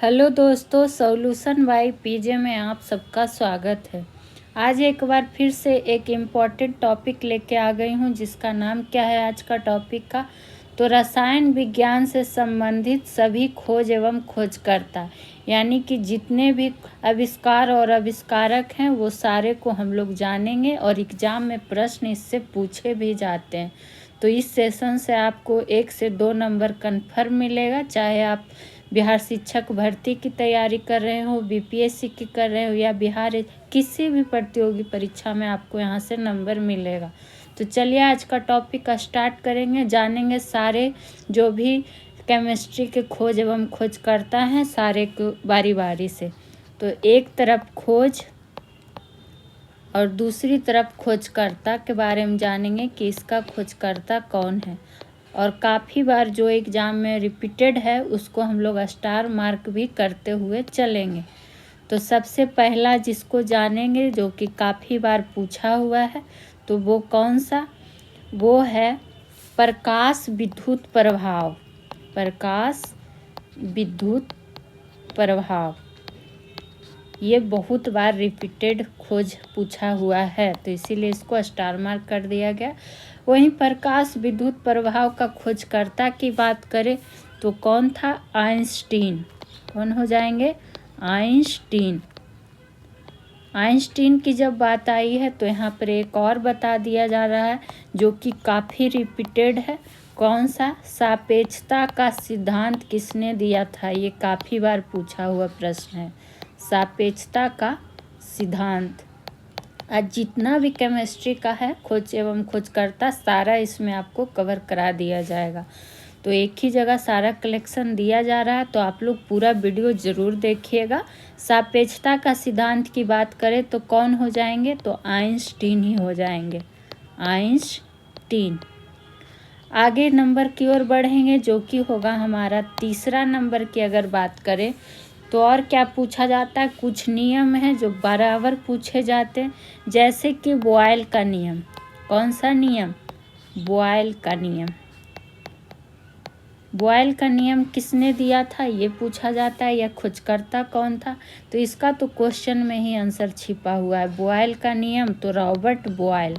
Hello दोस्तों, solution by PJ में आप सबका स्वागत है। आज एक बार फिर से एक इम्पॉर्टेंट टॉपिक लेके आ गई हूँ, जिसका नाम क्या है आज का टॉपिक का, तो रसायन विज्ञान से संबंधित सभी खोज एवं खोजकर्ता, यानी कि जितने भी आविष्कार और आविष्कारक हैं वो सारे को हम लोग जानेंगे और एग्ज़ाम में प्रश्न इससे पूछे भी जाते हैं। तो इस सेशन से आपको 1 से 2 नंबर कन्फर्म मिलेगा, चाहे आप बिहार शिक्षक भर्ती की तैयारी कर रहे हो, बीपीएससी की कर रहे हो या बिहार किसी भी प्रतियोगी परीक्षा में आपको यहाँ से नंबर मिलेगा। तो चलिए आज का टॉपिक स्टार्ट करेंगे, जानेंगे सारे जो भी केमिस्ट्री के खोज एवं खोजकर्ता हैं सारे को बारी बारी से। तो एक तरफ खोज और दूसरी तरफ खोजकर्ता के बारे में जानेंगे कि इसका खोजकर्ता कौन है, और काफ़ी बार जो एग्ज़ाम में रिपीटेड है उसको हम लोग स्टार मार्क भी करते हुए चलेंगे। तो सबसे पहला जिसको जानेंगे जो कि काफ़ी बार पूछा हुआ है, तो वो कौन सा, वो है प्रकाश विद्युत प्रभाव। प्रकाश विद्युत प्रभाव ये बहुत बार रिपीटेड खोज पूछा हुआ है, तो इसीलिए इसको स्टार मार्क कर दिया गया। वहीं प्रकाश विद्युत प्रभाव का खोजकर्ता की बात करें तो कौन था, आइंस्टीन। कौन हो जाएंगे, आइंस्टीन। आइंस्टीन की जब बात आई है तो यहाँ पर एक और बता दिया जा रहा है जो कि काफ़ी रिपीटेड है। कौन सा, सापेक्षता का सिद्धांत किसने दिया था, ये काफ़ी बार पूछा हुआ प्रश्न है। सापेक्षता का सिद्धांत। आज जितना भी केमिस्ट्री का है खोज एवं खोजकर्ता सारा इसमें आपको कवर करा दिया जाएगा। तो एक ही जगह सारा कलेक्शन दिया जा रहा है, तो आप लोग पूरा वीडियो ज़रूर देखिएगा। सापेक्षता का सिद्धांत की बात करें तो कौन हो जाएंगे, तो आइंस्टीन ही हो जाएंगे, आइंस्टीन। आगे नंबर की ओर बढ़ेंगे जो कि होगा हमारा तीसरा नंबर की अगर बात करें तो और क्या पूछा जाता है, कुछ नियम है जो बराबर पूछे जाते हैं, जैसे कि बॉयल का नियम। कौन सा नियम, बॉयल का नियम। बॉयल का नियम किसने दिया था ये पूछा जाता है, या खोजकर्ता कौन था, तो इसका तो क्वेश्चन में ही आंसर छिपा हुआ है। बॉयल का नियम तो रॉबर्ट बॉयल।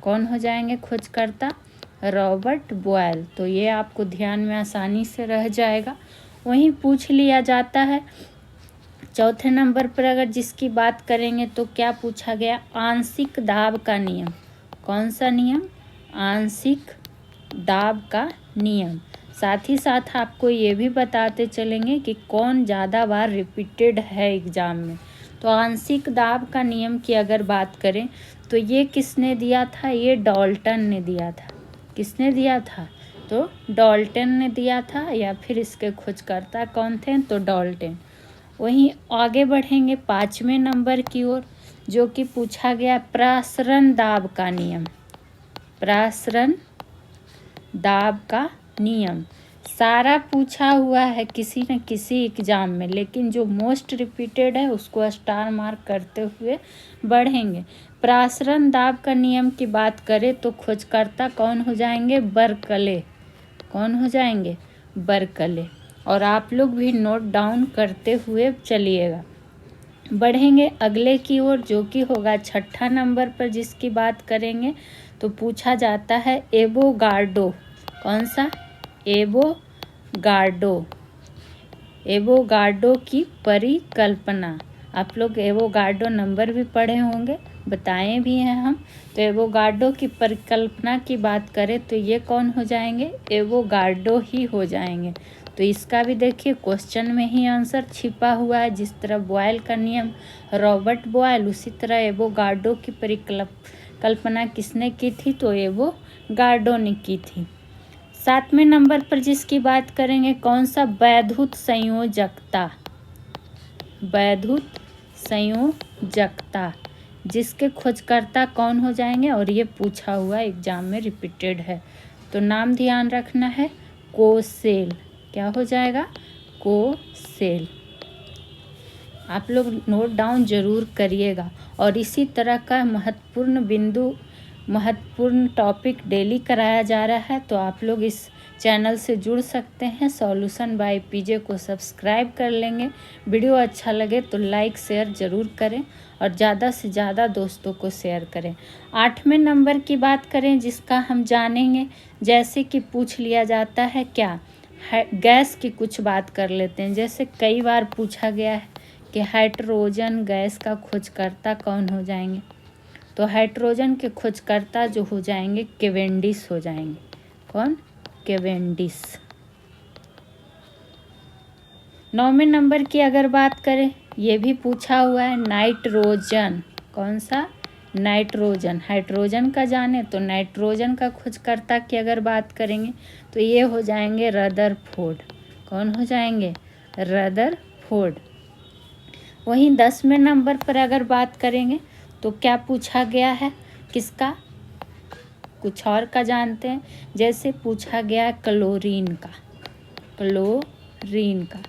कौन हो जाएंगे खोजकर्ता, रॉबर्ट बॉयल। तो ये आपको ध्यान में आसानी से रह जाएगा। वहीं पूछ लिया जाता है चौथे नंबर पर अगर जिसकी बात करेंगे तो क्या पूछा गया, आंशिक दाब का नियम। कौन सा नियम, आंशिक दाब का नियम। साथ ही साथ आपको ये भी बताते चलेंगे कि कौन ज़्यादा बार रिपीटेड है एग्ज़ाम में। तो आंशिक दाब का नियम की अगर बात करें तो ये किसने दिया था, ये डाल्टन ने दिया था। किसने दिया था, तो डाल्टन ने दिया था, या फिर इसके खोजकर्ता कौन थे, तो डाल्टन। वहीं आगे बढ़ेंगे 5वें नंबर की ओर जो कि पूछा गया प्रसरण दाब का नियम। प्रसरण दाब का नियम सारा पूछा हुआ है किसी न किसी एग्ज़ाम में, लेकिन जो मोस्ट रिपीटेड है उसको स्टार मार्क करते हुए बढ़ेंगे। प्रसरण दाब का नियम की बात करें तो खोजकर्ता कौन हो जाएंगे, बर्कले। कौन हो जाएंगे, बर्कले। और आप लोग भी नोट डाउन करते हुए चलिएगा। बढ़ेंगे अगले की ओर जो कि होगा 6ठा नंबर पर जिसकी बात करेंगे तो पूछा जाता है एवोगाड्रो। कौन सा, एवोगाड्रो। एवोगाड्रो की परिकल्पना। आप लोग एवोगाड्रो नंबर भी पढ़े होंगे, बताए भी हैं हम। तो एवोगाड्रो की परिकल्पना की बात करें तो ये कौन हो जाएंगे, एवोगाड्रो ही हो जाएंगे। तो इसका भी देखिए क्वेश्चन में ही आंसर छिपा हुआ है। जिस तरह बॉयल का नियम रॉबर्ट बॉयल, उसी तरह एवोगाड्रो की परिकल्पना किसने की थी, तो एवोगाड्रो ने की थी। 7वें नंबर पर जिसकी बात करेंगे कौन सा, वैद्युत संयोजकता। वैद्युत संयोजकता जिसके खोजकर्ता कौन हो जाएंगे, और ये पूछा हुआ एग्जाम में रिपीटेड है। तो नाम ध्यान रखना है, कोसेल। क्या हो जाएगा, कोसेल। आप लोग नोट डाउन जरूर करिएगा। और इसी तरह का महत्वपूर्ण बिंदु महत्वपूर्ण टॉपिक डेली कराया जा रहा है, तो आप लोग इस चैनल से जुड़ सकते हैं। सॉल्यूशन बाय पीजे को सब्सक्राइब कर लेंगे। वीडियो अच्छा लगे तो लाइक शेयर ज़रूर करें और ज़्यादा से ज़्यादा दोस्तों को शेयर करें। 8वें नंबर की बात करें जिसका हम जानेंगे, जैसे कि पूछ लिया जाता है क्या है, गैस की कुछ बात कर लेते हैं। जैसे कई बार पूछा गया है कि हाइड्रोजन गैस का खोजकर्ता कौन हो जाएंगे, तो हाइड्रोजन के खोजकर्ता जो हो जाएंगे केवेंडिश हो जाएंगे। कौन? केवेंडिश। 9वें नंबर की अगर बात करें, ये भी पूछा हुआ है नाइट्रोजन। कौन सा? नाइट्रोजन। हाइड्रोजन का जाने तो नाइट्रोजन का खोजकर्ता की अगर बात करेंगे तो ये हो जाएंगे रदरफोर्ड। कौन हो जाएंगे? रदरफोर्ड। वहीं 10वें नंबर पर अगर बात करेंगे तो क्या पूछा गया है, किसका? कुछ और का जानते हैं। जैसे पूछा गया क्लोरीन का, क्लोरीन का।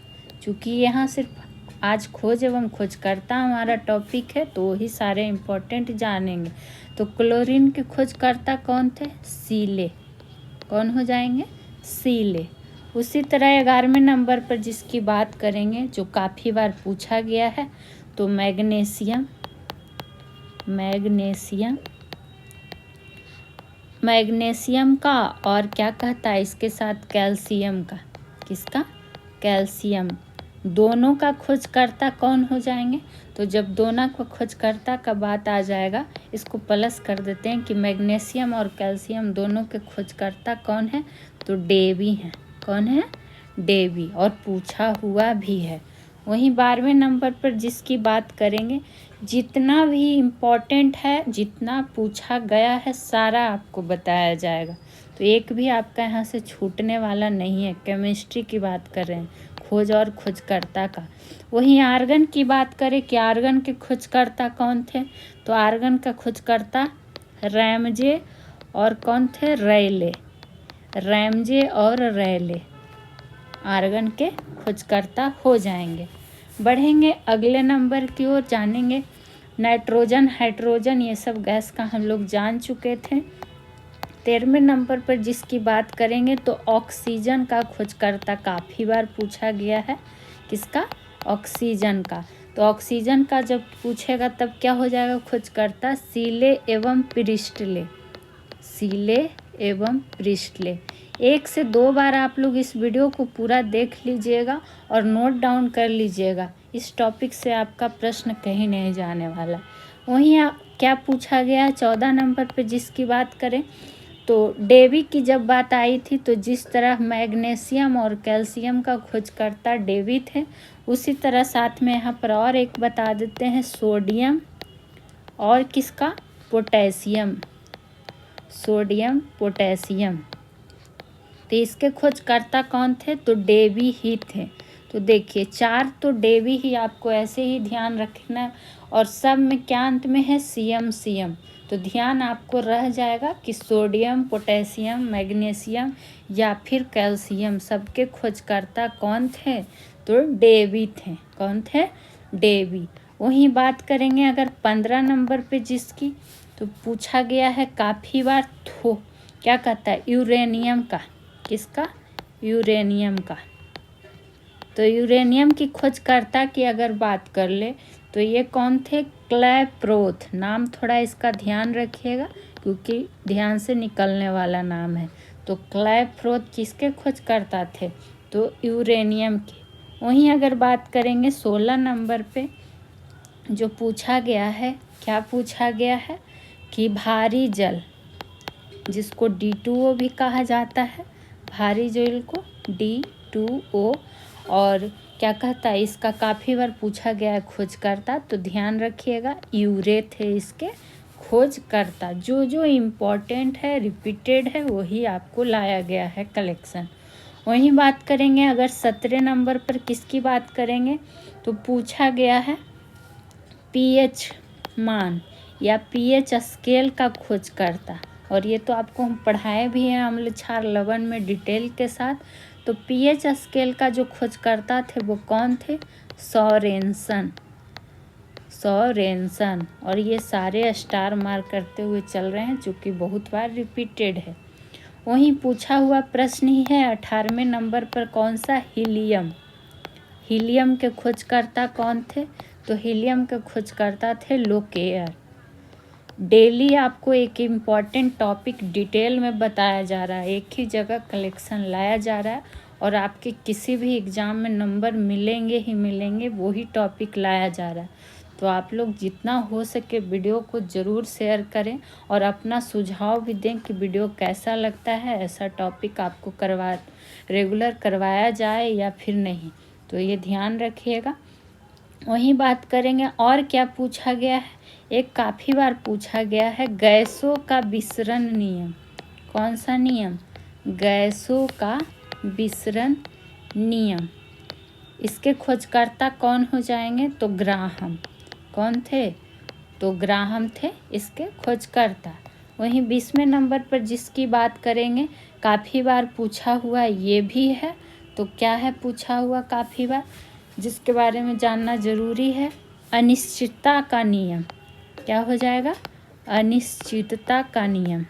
चूँकि यहाँ सिर्फ आज खोज एवं खोजकर्ता हमारा टॉपिक है तो वही सारे इम्पोर्टेंट जानेंगे। तो क्लोरीन के खोजकर्ता कौन थे? सीले। कौन हो जाएंगे? सीले। उसी तरह 11वें नंबर पर जिसकी बात करेंगे जो काफ़ी बार पूछा गया है, तो मैग्नीशियम। मैग्नीशियम, मैग्नीशियम का और क्या कहता है इसके साथ कैल्शियम का। किसका? कैल्शियम। दोनों का खोजकर्ता कौन हो जाएंगे? तो जब दोनों का खोजकर्ता का बात आ जाएगा, इसको प्लस कर देते हैं कि मैग्नीशियम और कैल्शियम दोनों के खोजकर्ता कौन है? तो डेवी हैं। कौन है? डेवी। और पूछा हुआ भी है। वहीं 12वें नंबर पर जिसकी बात करेंगे, जितना भी इम्पोर्टेंट है, जितना पूछा गया है सारा आपको बताया जाएगा, तो एक भी आपका यहाँ से छूटने वाला नहीं है। केमिस्ट्री की बात कर रहे हैं, खोज और खोजकर्ता का। वहीं आर्गन की बात करें कि आर्गन के खोजकर्ता कौन थे, तो आर्गन का खोजकर्ता रैमजे और कौन थे? रैले। रैमजे और रैले आर्गन के खोजकर्ता हो जाएंगे। बढ़ेंगे अगले नंबर की ओर, जानेंगे नाइट्रोजन, हाइड्रोजन, ये सब गैस का हम लोग जान चुके थे। 13वें नंबर पर जिसकी बात करेंगे तो ऑक्सीजन का खोजकर्ता काफ़ी बार पूछा गया है। किसका? ऑक्सीजन का। तो ऑक्सीजन का जब पूछेगा तब क्या हो जाएगा खोजकर्ता? सीले एवं प्रिस्टले। सीले एवं प्रिस्टले। 1 से 2 बार आप लोग इस वीडियो को पूरा देख लीजिएगा और नोट डाउन कर लीजिएगा। इस टॉपिक से आपका प्रश्न कहीं नहीं जाने वाला। वहीं क्या पूछा गया 14 नंबर पे जिसकी बात करें तो डेवी की जब बात आई थी, तो जिस तरह मैग्नीशियम और कैल्शियम का खोजकर्ता डेवी थे, उसी तरह साथ में यहाँ पर और एक बता देते हैं, सोडियम और किसका? पोटेशियम। Sodium, potassium. तो इसके खोजकर्ता कौन थे? तो डेवी ही थे। तो देखिए 4 तो डेवी ही, आपको ऐसे ही ध्यान रखना। और सब में क्या अंत में है? CM, CM. तो ध्यान आपको रह जाएगा कि सोडियम, पोटेशियम, मैग्नीशियम या फिर कैल्शियम सबके खोजकर्ता कौन थे? तो डेवी थे। कौन थे? डेवी। वहीं बात करेंगे अगर 15 नंबर पे जिसकी, तो पूछा गया है काफ़ी बार, तो क्या कहता है? यूरेनियम का। किसका? यूरेनियम का। तो यूरेनियम की खोजकर्ता की अगर बात कर ले तो ये कौन थे? क्लैप्रोथ। नाम थोड़ा इसका ध्यान रखिएगा क्योंकि ध्यान से निकलने वाला नाम है। तो क्लैप्रोथ किसके खोजकर्ता थे? तो यूरेनियम के। वहीं अगर बात करेंगे 16 नंबर पे जो पूछा गया है, क्या पूछा गया है कि भारी जल, जिसको D2O भी कहा जाता है, भारी जल को D2O, और क्या कहता है इसका काफ़ी बार पूछा गया है खोजकर्ता, तो ध्यान रखिएगा यूरे थे इसके खोजकर्ता। जो जो इम्पोर्टेंट है, रिपीटेड है, वही आपको लाया गया है कलेक्शन। वहीं बात करेंगे अगर 17 नंबर पर किसकी बात करेंगे तो पूछा गया है pH मान या pH स्केल का खोजकर्ता, और ये तो आपको हम पढ़ाए भी हैं अम्ल क्षार लवण में डिटेल के साथ। तो pH स्केल का जो खोजकर्ता थे वो कौन थे? सोरेनसन। सोरेनसन। और ये सारे स्टार मार्क करते हुए चल रहे हैं, जो कि बहुत बार रिपीटेड है। वहीं पूछा हुआ प्रश्न ही है 18वें नंबर पर, कौन सा? हीलियम। हीलियम के खोजकर्ता कौन थे? तो हीलियम के खोजकर्ता थे लोकेयर। डेली आपको एक इम्पॉर्टेंट टॉपिक डिटेल में बताया जा रहा है, एक ही जगह कलेक्शन लाया जा रहा है, और आपके किसी भी एग्ज़ाम में नंबर मिलेंगे ही मिलेंगे, वही टॉपिक लाया जा रहा है। तो आप लोग जितना हो सके वीडियो को ज़रूर शेयर करें और अपना सुझाव भी दें कि वीडियो कैसा लगता है, ऐसा टॉपिक आपको रेगुलर करवाया जाए या फिर नहीं, तो ये ध्यान रखिएगा। वहीं बात करेंगे और क्या पूछा गया है। एक काफ़ी बार पूछा गया है गैसों का विसरण नियम। कौन सा नियम? गैसों का विसरण नियम। इसके खोजकर्ता कौन हो जाएंगे? तो ग्राहम। कौन थे? तो ग्राहम थे इसके खोजकर्ता। वहीं 20वें नंबर पर जिसकी बात करेंगे, काफ़ी बार पूछा हुआ ये भी है, तो क्या है पूछा हुआ काफ़ी बार, जिसके बारे में जानना ज़रूरी है? अनिश्चितता का नियम। क्या हो जाएगा? अनिश्चितता का नियम।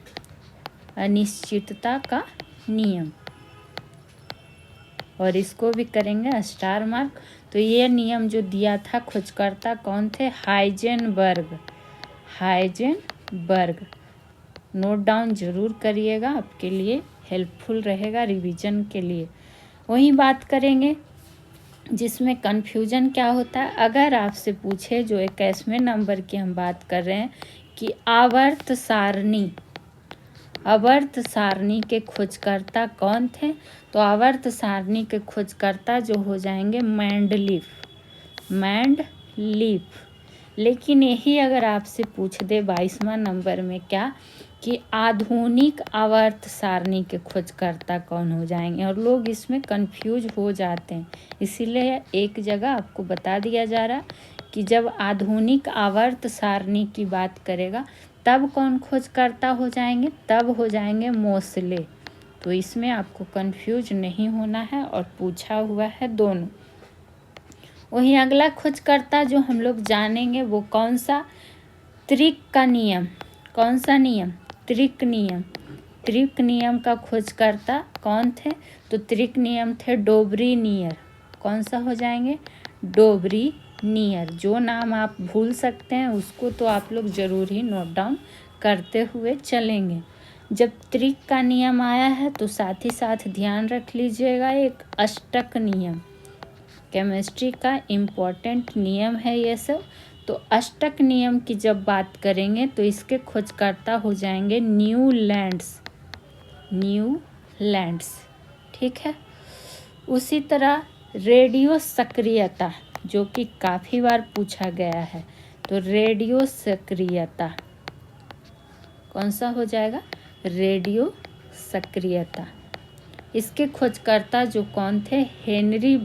अनिश्चितता का नियम। और इसको भी करेंगे स्टार मार्क। तो ये नियम जो दिया था खोजकर्ता कौन थे? हाइजेनबर्ग। हाइजेनबर्ग। नोट डाउन ज़रूर करिएगा, आपके लिए हेल्पफुल रहेगा रिवीजन के लिए। वहीं बात करेंगे जिसमें कन्फ्यूजन क्या होता है। अगर आपसे पूछे, जो 21वें नंबर की हम बात कर रहे हैं, कि आवर्त सारणी के खोजकर्ता कौन थे, तो आवर्त सारणी के खोजकर्ता जो हो जाएंगे मैंडलीफ। लेकिन यही अगर आपसे पूछ दे 22वां नंबर में क्या, कि आधुनिक आवर्त सारणी के खोजकर्ता कौन हो जाएंगे, और लोग इसमें कंफ्यूज हो जाते हैं। इसीलिए एक जगह आपको बता दिया जा रहा कि जब आधुनिक आवर्त सारणी की बात करेगा तब कौन खोजकर्ता हो जाएंगे? तब हो जाएंगे मोसले। तो इसमें आपको कंफ्यूज नहीं होना है, और पूछा हुआ है दोनों। वहीं अगला खोजकर्ता जो हम लोग जानेंगे वो कौन सा? त्रिक का नियम। कौन सा नियम? त्रिक नियम। त्रिक नियम का खोजकर्ता कौन थे? तो त्रिक नियम थे डोब्रीनियर। कौन सा हो जाएंगे? डोब्रीनियर। जो नाम आप भूल सकते हैं उसको तो आप लोग ज़रूर ही नोट डाउन करते हुए चलेंगे। जब त्रिक का नियम आया है तो साथ ही साथ ध्यान रख लीजिएगा एक अष्टक नियम। केमिस्ट्री का इम्पोर्टेंट नियम है ये सब। तो अष्टक नियम की जब बात करेंगे तो इसके खोजकर्ता हो जाएंगे न्यूलैंड्स। ठीक है। उसी तरह रेडियो सक्रियता, जो कि काफ़ी बार पूछा गया है, तो रेडियो सक्रियता कौन सा हो जाएगा? रेडियो सक्रियता। इसके खोजकर्ता जो कौन थे? Henry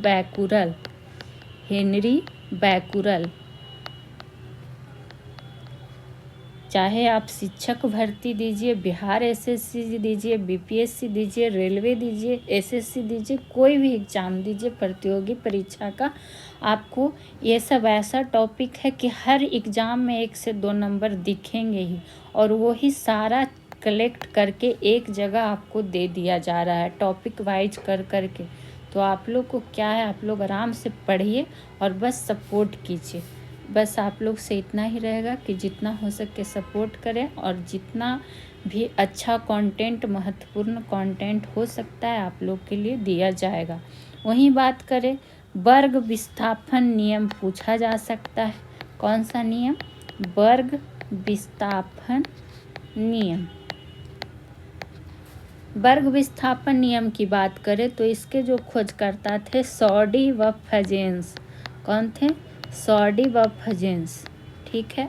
Becquerel. चाहे आप शिक्षक भर्ती दीजिए, बिहार एसएससी दीजिए, बीपीएससी दीजिए, रेलवे दीजिए, एसएससी दीजिए, कोई भी एग्ज़ाम दीजिए प्रतियोगी परीक्षा का, आपको ये सब ऐसा टॉपिक है कि हर एग्ज़ाम में 1 से 2 नंबर दिखेंगे ही, और वही सारा कलेक्ट करके एक जगह आपको दे दिया जा रहा है टॉपिक वाइज करके। तो आप लोग को क्या है, आप लोग आराम से पढ़िए और बस सपोर्ट कीजिए। बस आप लोग से इतना ही रहेगा कि जितना हो सके सपोर्ट करें, और जितना भी अच्छा कंटेंट, महत्वपूर्ण कंटेंट हो सकता है आप लोग के लिए दिया जाएगा। वहीं बात करें वर्ग विस्थापन नियम पूछा जा सकता है। कौन सा नियम? वर्ग विस्थापन नियम। वर्ग विस्थापन नियम की बात करें तो इसके जो खोजकर्ता थे सॉडी व फजेंस। कौन थे? सॉडी व फजेंस। ठीक है।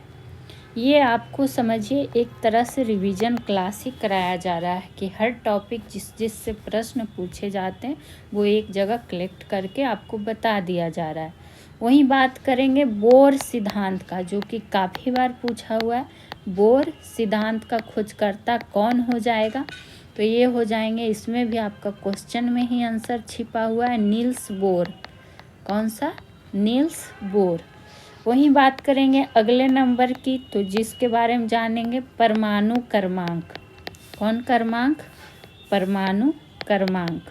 ये आपको समझिए एक तरह से रिवीजन क्लास ही कराया जा रहा है कि हर टॉपिक जिससे प्रश्न पूछे जाते हैं वो एक जगह कलेक्ट करके आपको बता दिया जा रहा है। वहीं बात करेंगे बोर सिद्धांत का, जो कि काफ़ी बार पूछा हुआ है। बोर सिद्धांत का खोजकर्ता कौन हो जाएगा? तो ये हो जाएंगे, इसमें भी आपका क्वेश्चन में ही आंसर छिपा हुआ है, नील्स बोर। कौन सा? Niels Bohr. वहीं बात करेंगे अगले नंबर की, तो जिसके बारे में जानेंगे परमाणु क्रमांक। कौन क्रमांक? परमाणु क्रमांक।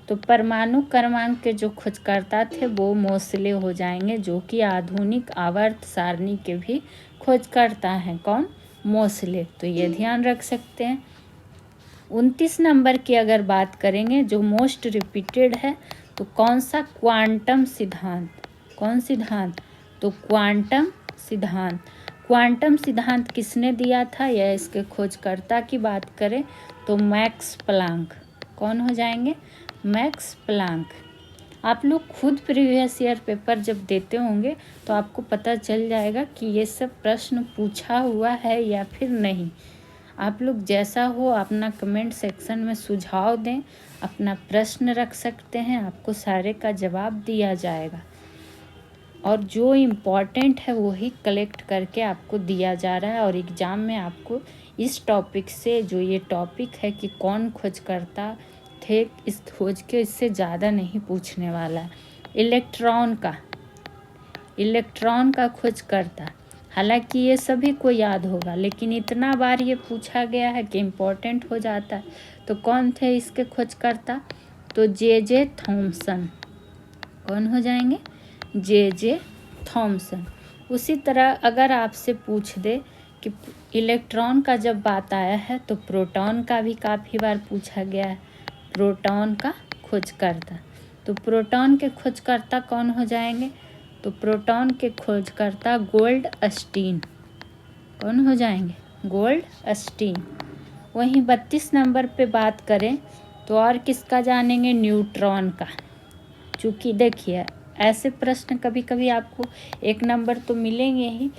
तो परमाणु क्रमांक के जो खोजकर्ता थे वो मोसले हो जाएंगे, जो कि आधुनिक आवर्त सारणी के भी खोजकर्ता हैं। कौन? मोसले। तो ये ध्यान रख सकते हैं। 29 नंबर की अगर बात करेंगे, जो मोस्ट रिपीटेड है, तो कौन सा? क्वांटम सिद्धांत। कौन सिद्धांत? तो क्वांटम सिद्धांत। क्वांटम सिद्धांत किसने दिया था, या इसके खोजकर्ता की बात करें तो मैक्स प्लांक। कौन हो जाएंगे? Max Planck. आप लोग खुद प्रीवियस ईयर पेपर जब देते होंगे तो आपको पता चल जाएगा कि ये सब प्रश्न पूछा हुआ है या फिर नहीं। आप लोग जैसा हो अपना कमेंट सेक्शन में सुझाव दें, अपना प्रश्न रख सकते हैं, आपको सारे का जवाब दिया जाएगा। और जो इम्पॉर्टेंट है वही कलेक्ट करके आपको दिया जा रहा है। और एग्ज़ाम में आपको इस टॉपिक से, जो ये टॉपिक है कि कौन खोजकर्ता थे इस खोज के, इससे ज़्यादा नहीं पूछने वाला है। इलेक्ट्रॉन का खोजकर्ता, हालांकि ये सभी को याद होगा, लेकिन इतना बार ये पूछा गया है कि इम्पोर्टेंट हो जाता है। तो कौन थे इसके खोजकर्ता? तो जे थॉमसन। कौन हो जाएंगे? J Thomson. उसी तरह अगर आपसे पूछ दे कि इलेक्ट्रॉन का जब बात आया है तो प्रोटॉन का भी काफ़ी बार पूछा गया है। प्रोटॉन का खोजकर्ता, तो प्रोटॉन के खोजकर्ता कौन हो जाएंगे? तो प्रोटॉन के खोजकर्ता गोल्डस्टीन। कौन हो जाएंगे? गोल्डस्टीन। वहीं 32 नंबर पे बात करें तो और किसका जानेंगे? न्यूट्रॉन का। चूँकि देखिए ऐसे प्रश्न कभी कभी आपको 1 नंबर तो मिलेंगे ही,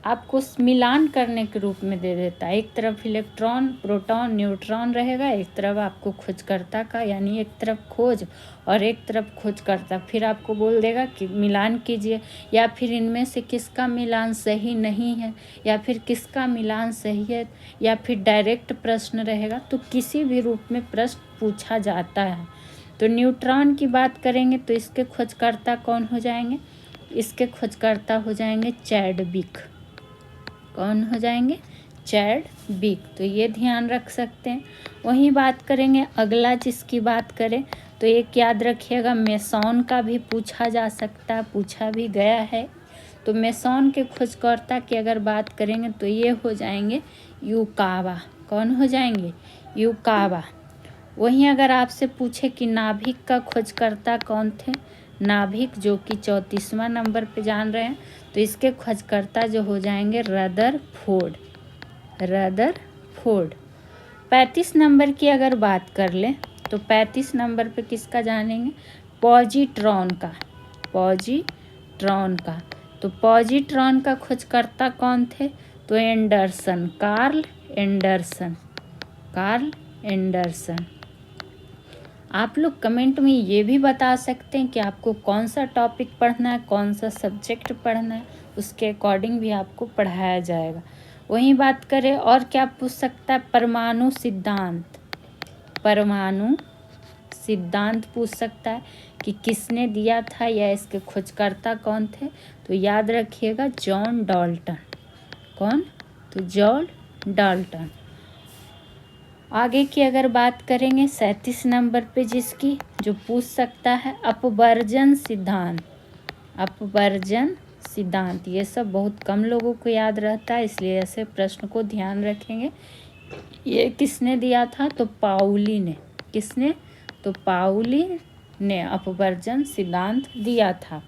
आपको मिलान करने के रूप में दे देता है। एक तरफ इलेक्ट्रॉन, प्रोटॉन, न्यूट्रॉन रहेगा, एक तरफ आपको खोजकर्ता का, यानी एक तरफ खोज और एक तरफ खोजकर्ता। फिर आपको बोल देगा कि मिलान कीजिए, या फिर इनमें से किसका मिलान सही नहीं है, या फिर किसका मिलान सही है, या फिर डायरेक्ट प्रश्न रहेगा। तो किसी भी रूप में प्रश्न पूछा जाता है। तो न्यूट्रॉन की बात करेंगे तो इसके खोजकर्ता कौन हो जाएंगे? इसके खोजकर्ता हो जाएंगे चैडविक। कौन हो जाएंगे? चैडविक। तो ये ध्यान रख सकते हैं। वहीं बात करेंगे अगला, जिसकी बात करें तो एक याद रखिएगा, मेसॉन का भी पूछा जा सकता है, पूछा भी गया है। तो मेसॉन के खोजकर्ता की अगर बात करेंगे तो ये हो जाएंगे युकावा। कौन हो जाएंगे? युकावा। वहीं अगर आपसे पूछे कि नाभिक का खोजकर्ता कौन थे? नाभिक, जो कि 34वां नंबर पे जान रहे हैं, तो इसके खोजकर्ता जो हो जाएंगे रदरफोर्ड। 35 नंबर की अगर बात कर लें तो 35 नंबर पे किसका जानेंगे? पॉजिट्रॉन का। तो पॉजिट्रॉन का खोजकर्ता कौन थे? तो एंडरसन, कार्ल एंडरसन। आप लोग कमेंट में ये भी बता सकते हैं कि आपको कौन सा टॉपिक पढ़ना है, कौन सा सब्जेक्ट पढ़ना है, उसके अकॉर्डिंग भी आपको पढ़ाया जाएगा। वहीं बात करें और क्या पूछ सकता है? परमाणु सिद्धांत पूछ सकता है कि किसने दिया था, या इसके खोजकर्ता कौन थे? तो याद रखिएगा जॉन डाल्टन। कौन? तो जॉन डाल्टन। आगे की अगर बात करेंगे 37 नंबर पे, जिसकी जो पूछ सकता है अपवर्जन सिद्धांत। ये सब बहुत कम लोगों को याद रहता है, इसलिए ऐसे प्रश्न को ध्यान रखेंगे। ये किसने दिया था? तो पाउली ने। किसने? तो पाउली ने अपवर्जन सिद्धांत दिया था।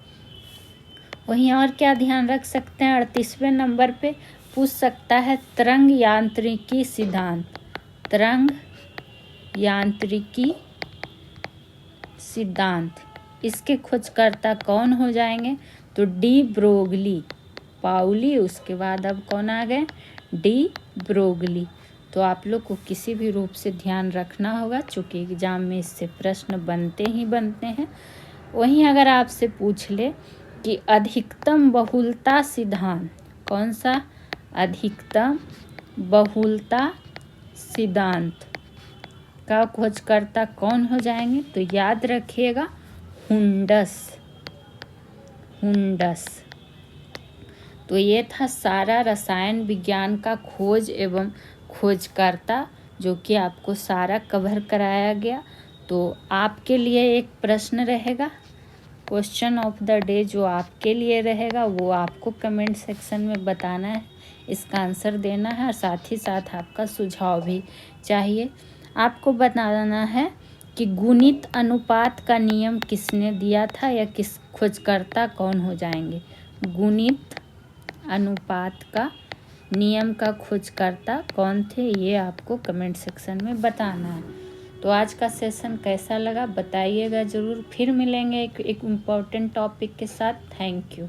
वहीं और क्या ध्यान रख सकते हैं? 38वें नंबर पे पूछ सकता है तरंग यांत्रिकी सिद्धांत। इसके खोजकर्ता कौन हो जाएंगे? तो डी ब्रोगली। पाउली, उसके बाद अब कौन आ गए? De Broglie. तो आप लोग को किसी भी रूप से ध्यान रखना होगा, चूँकि एग्जाम में इससे प्रश्न बनते हैं। वहीं अगर आपसे पूछ ले कि अधिकतम बहुलता सिद्धांत, कौन सा? अधिकतम बहुलता सिद्धांत का खोजकर्ता कौन हो जाएंगे? तो याद रखिएगा हुंडस। तो ये था सारा रसायन विज्ञान का खोज एवं खोजकर्ता, जो कि आपको सारा कवर कराया गया। तो आपके लिए एक प्रश्न रहेगा, क्वेश्चन ऑफ द डे, जो आपके लिए रहेगा वो आपको कमेंट सेक्शन में बताना है, इसका आंसर देना है और साथ ही साथ आपका सुझाव भी चाहिए। आपको बताना है कि गुणित अनुपात का नियम किसने दिया था या किस खोजकर्ता कौन हो जाएंगे। गुणित अनुपात का नियम का खोजकर्ता कौन थे, ये आपको कमेंट सेक्शन में बताना है। तो आज का सेशन कैसा लगा बताइएगा ज़रूर। फिर मिलेंगे एक इम्पॉर्टेंट टॉपिक के साथ। Thank you.